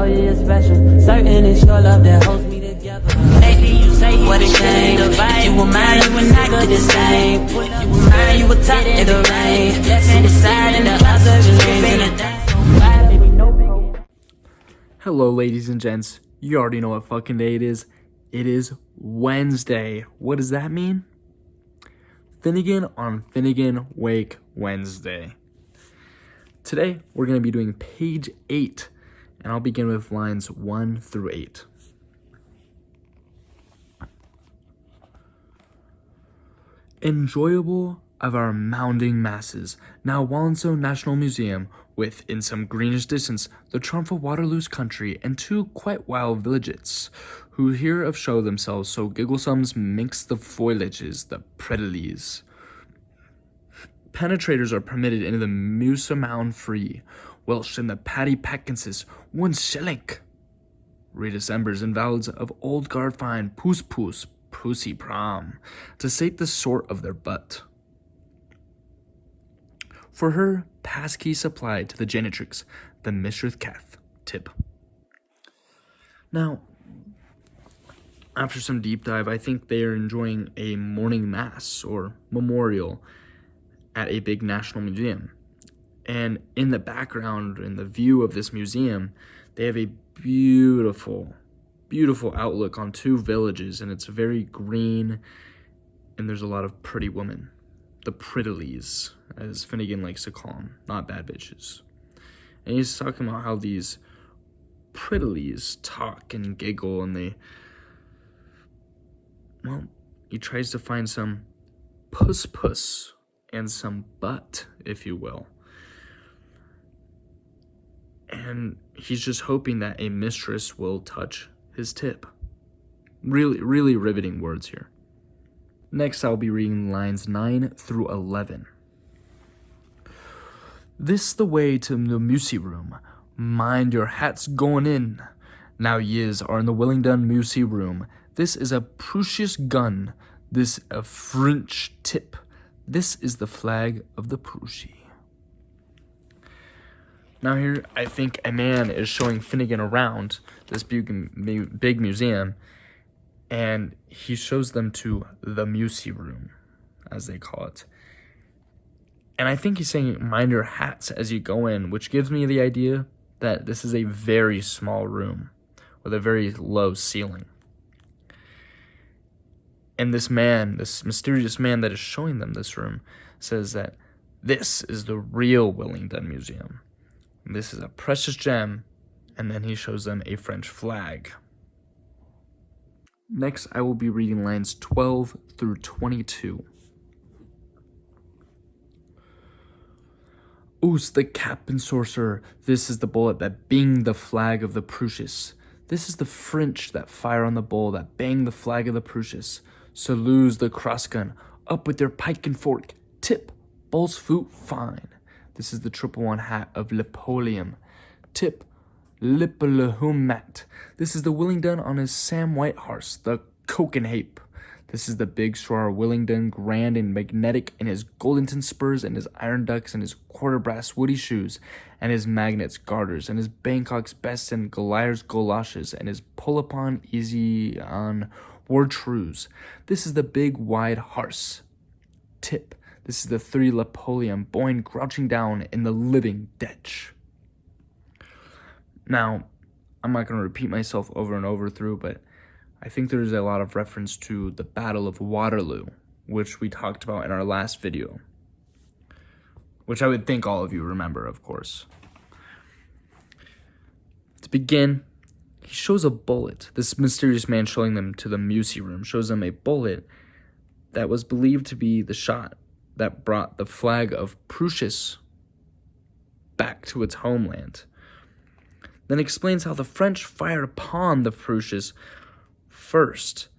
you're special. Certain it's your love that holds me together. Lately you say what a shame. You were mine, you and I go the same. You were mine, you were top in the rain. Suicide in the clouds of your dreams. Hello, ladies and gents. You already know what fucking day it is. It is Wednesday. What does that mean? Finnegan on Finnegan Wake Wednesday. Today, we're going to be doing page 8, and I'll begin with lines 1 through 8. Enjoyable of our mounding masses, now Walensau National Museum, with, in some greenish distance, the trump of Waterloo's country, and 2 quite wild villages, who here of show themselves so gigglesomes minx the foliages, the predalis. Penetrators are permitted into the Musa Mound free, Welsh and the Paddy Patkinses, 1 shilling. Redecembers and ballads of old guard fine, poos poos, pussy prom, to sate the sort of their butt. For her, passkey supplied to the janitrix, the Mishrath Cath tip. Now, after some deep dive, I think they are enjoying a morning mass or memorial at a big national museum. And in the background, in the view of this museum, they have a beautiful, beautiful outlook on 2 villages, and it's very green, and there's a lot of pretty women. The prettilies, as Finnegan likes to call them, not bad bitches. And he's talking about how these prettilies talk and giggle, and he tries to find some puss and some butt, if you will. And he's just hoping that a mistress will touch his tip. Really, really riveting words here. Next, I'll be reading lines 9 through 11. This the way to the Musie room. Mind your hats going in. Now yez are in the Willingdon Musie room. This is a Prussian gun. This a French tip. This is the flag of the Prussia. Now here, I think a man is showing Finnegan around this big museum, and he shows them to the Musie room, as they call it. And I think he's saying, mind your hats as you go in, which gives me the idea that this is a very small room with a very low ceiling. And this man, this mysterious man that is showing them this room, says that this is the real Willingdon Museum. This is a precious gem, and then he shows them a French flag. Next, I will be reading lines 12 through 22. Oos the cap and sorcerer, this is the bullet that bing the flag of the Prussias. This is the French that fire on the bull that bang the flag of the Prussias. Salutes the crossgun, up with their pike and fork, tip, bull's foot fine. This is the 111 hat of Napoleon, tip, Lippelehum This is the Willingdon on his Sam White horse, the Cokenhape. This is the big straw Willingdon, grand and magnetic, in his Goldenton spurs and his iron ducks and his quarter brass woody shoes and his magnets garters and his Bangkok's best and Goliar's goloshes and his pull-upon easy on ward shrews. This is the big wide horse. Tip. This is the 3 Napoleon boing crouching down in the living ditch. Now, I'm not going to repeat myself over and over through, but I think there's a lot of reference to the Battle of Waterloo, which we talked about in our last video, which I would think all of you remember, of course. To begin, he shows a bullet. This mysterious man showing them to the Musie room shows them a bullet that was believed to be the shot that brought the flag of Prussia back to its homeland. Then explains how the French fired upon the Prussias first,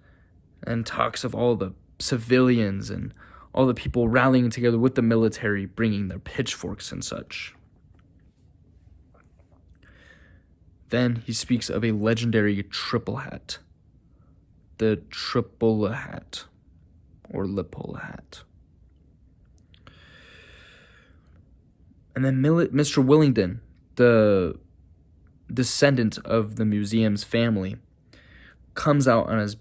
and talks of all the civilians and all the people rallying together with the military, bringing their pitchforks and such. Then he speaks of a legendary triple hat, the Tripola hat, or Lipola hat. And then Mr. Willingdon, the descendant of the museum's family, comes out on his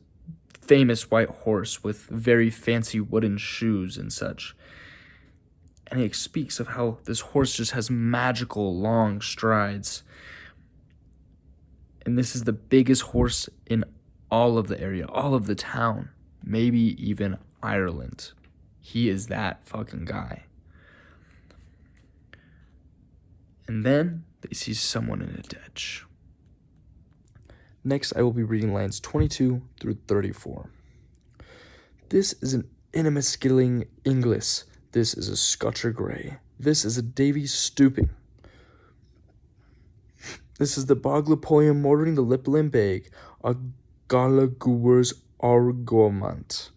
famous white horse with very fancy wooden shoes and such. And he speaks of how this horse just has magical long strides. And this is the biggest horse in all of the area, all of the town, maybe even Ireland. He is that fucking guy. And then they see someone in a ditch. Next, I will be reading lines 22 through 34. This is an Innimaskilling Inglis. This is a Scotcher Grey. This is a Davy Stooping. This is the Boglapoium mordering the Lipland Bag, a Galagower's Argomant.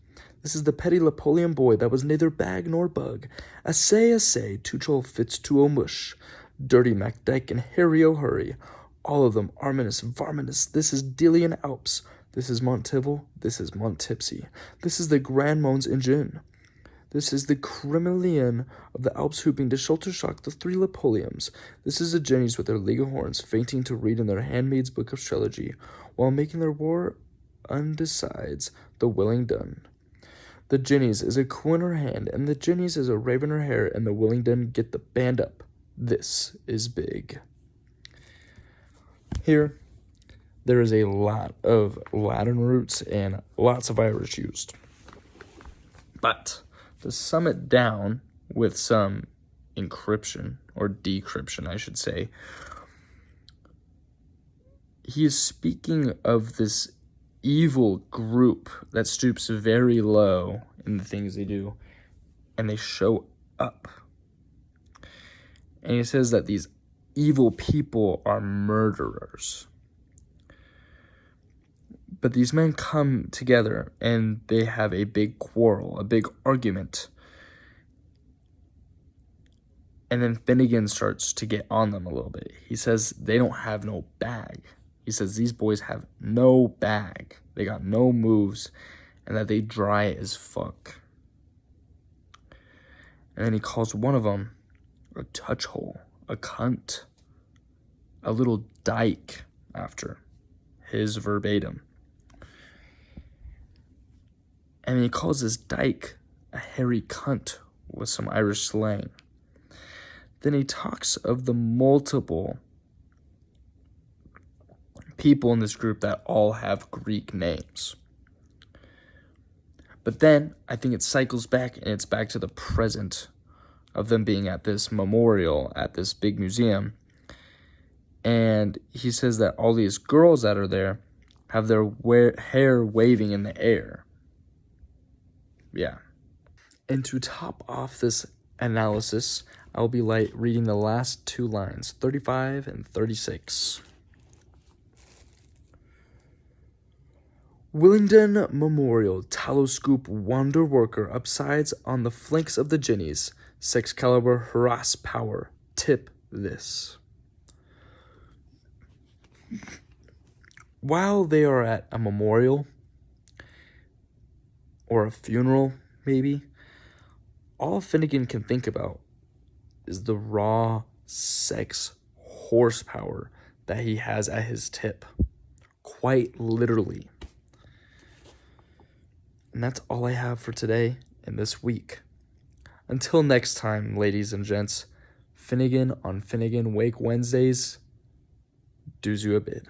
This is the petty Napoleon boy that was neither bag nor bug. Assay, Tuchel fits to Mush. Dirty MacDyke and Harry O'Hurry. All of them Arminus Varminus. This is Delian Alps. This is Montival. This is Montipsy. This is the Grand Mons Engine. This is the Cremelian of the Alps hooping to shelter shock the three Napoleons. This is the Jennies with their league of horns fainting to read in their handmaid's book of trilogy, while making their war undecides the Willingdon. The Jennies is a coo in her hand, and the Jennies is a raven in her hair, and the Willingdon get the band up. This is big. Here, there is a lot of Latin roots and lots of Irish used. But to sum it down with some encryption, or decryption, I should say, he is speaking of this evil group that stoops very low in the things they do, and they show up. And he says that these evil people are murderers. But these men come together and they have a big quarrel, a big argument. And then Finnegan starts to get on them a little bit. He says they don't have no bag. He says these boys have no bag. They got no moves, and that they dry as fuck. And then he calls one of them a touch hole, a cunt, a little dyke, after his verbatim. And he calls this dyke a hairy cunt with some Irish slang. Then he talks of the multiple people in this group that all have Greek names. But then I think it cycles back, and it's back to the present of them being at this memorial, at this big museum. And he says that all these girls that are there have their hair waving in the air. Yeah. And to top off this analysis, I'll be reading the last two lines, 35 and 36. Willingdon Memorial Tallow Scoop Wonder Worker upsides on the flanks of the Jennies. 6 caliber harass power. Tip this. While they are at a memorial or a funeral, maybe, all Finnegan can think about is the raw sex horsepower that he has at his tip. Quite literally. And that's all I have for today and this week. Until next time, ladies and gents, Finnegan on Finnegan Wake Wednesdays, doos you a bid.